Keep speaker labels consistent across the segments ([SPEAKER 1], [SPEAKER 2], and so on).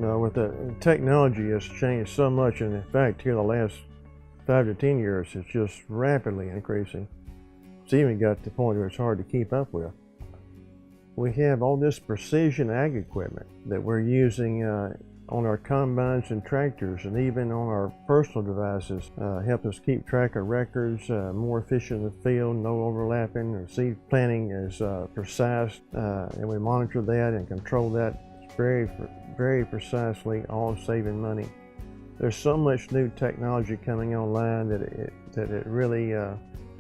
[SPEAKER 1] No, with the technology has changed so much, and in fact, here the last 5 to 10 years, it's just rapidly increasing. It's even got to the point where it's hard to keep up with. We have all this precision ag equipment that we're using on our combines and tractors, and even on our personal devices, help us keep track of records, more efficient in the field, no overlapping, or seed planting is precise, and we monitor that and control that very precisely, all saving money. There's so much new technology coming online that it really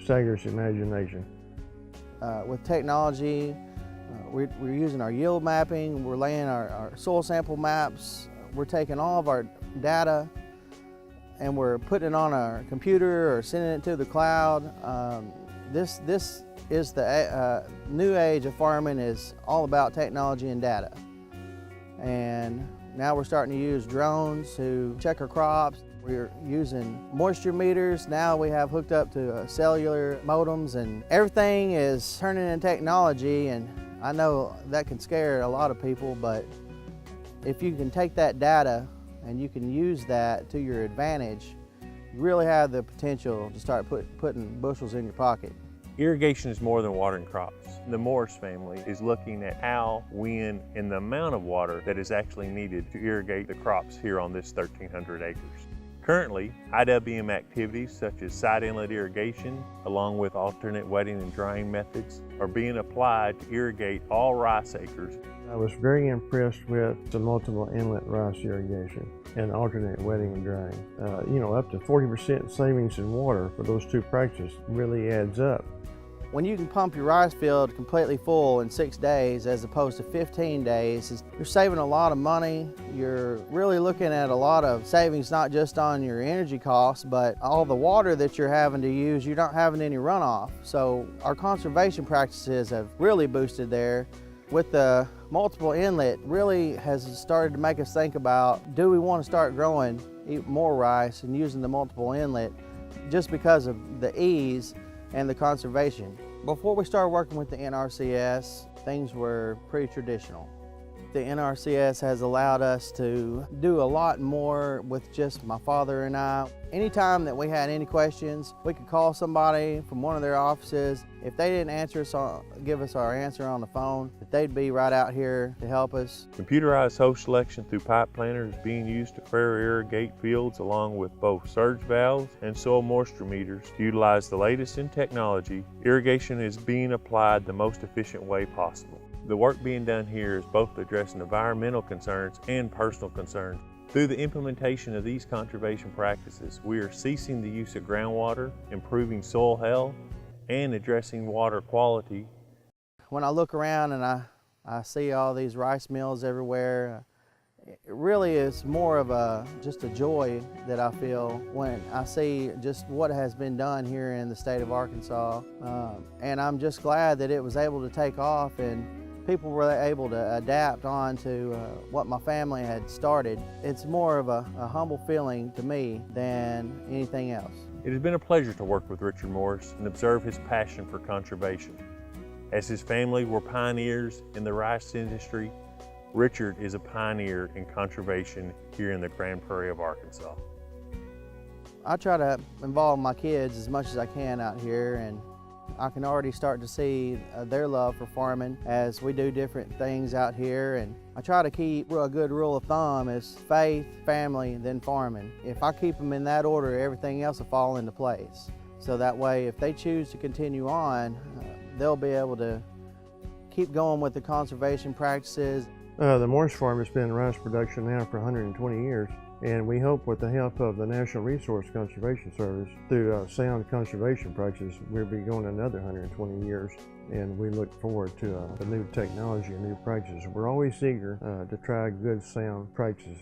[SPEAKER 1] staggers the imagination.
[SPEAKER 2] With technology, we're using our yield mapping, we're laying our soil sample maps, we're taking all of our data and we're putting it on our computer or sending it to the cloud. This is the new age of farming, is all about technology and data. And now we're starting to use drones to check our crops. We're using moisture meters. Now we have hooked up to cellular modems, and everything is turning into technology. And I know that can scare a lot of people, but if you can take that data and you can use that to your advantage, you really have the potential to start putting bushels in your pocket.
[SPEAKER 3] Irrigation is more than watering crops. The Morris family is looking at how, when, and the amount of water that is actually needed to irrigate the crops here on this 1,300 acres. Currently, IWM activities such as side inlet irrigation, along with alternate wetting and drying methods, are being applied to irrigate all rice acres.
[SPEAKER 1] I was very impressed with the multiple inlet rice irrigation and alternate wetting and drying. You know, up to 40% savings in water for those two practices really adds up.
[SPEAKER 2] When you can pump your rice field completely full in 6 days as opposed to 15 days, you're saving a lot of money. You're really looking at a lot of savings, not just on your energy costs, but all the water that you're having to use, you're not having any runoff. So our conservation practices have really boosted there. With the multiple inlet, really has started to make us think about, do we want to start growing more rice and using the multiple inlet just because of the ease and the conservation. Before we started working with the NRCS, things were pretty traditional. The NRCS has allowed us to do a lot more with just my father and I. Anytime that we had any questions, we could call somebody from one of their offices. If they didn't give us our answer on the phone, they'd be right out here to help us.
[SPEAKER 3] Computerized hose selection through pipe planter is being used to irrigate fields, along with both surge valves and soil moisture meters. To utilize the latest in technology, irrigation is being applied the most efficient way possible. The work being done here is both addressing environmental concerns and personal concerns. Through the implementation of these conservation practices, we are ceasing the use of groundwater, improving soil health, and addressing water quality.
[SPEAKER 2] When I look around and I see all these rice mills everywhere, it really is more of just a joy that I feel when I see just what has been done here in the state of Arkansas. And I'm just glad that it was able to take off and people were able to adapt on to what my family had started. It's more of a humble feeling to me than anything else.
[SPEAKER 3] It has been a pleasure to work with Richard Morris and observe his passion for conservation. As his family were pioneers in the rice industry, Richard is a pioneer in conservation here in the Grand Prairie of Arkansas.
[SPEAKER 2] I try to involve my kids as much as I can out here, and I can already start to see their love for farming as we do different things out here. And I try to keep a good rule of thumb is faith, family, then farming. If I keep them in that order, everything else will fall into place. So that way, if they choose to continue on, they'll be able to keep going with the conservation practices.
[SPEAKER 1] The Morris Farm has been in rice production now for 120 years. And we hope with the help of the National Resource Conservation Service, through sound conservation practices, we'll be going another 120 years. And we look forward to the new technology and new practices. We're always eager to try good sound practices.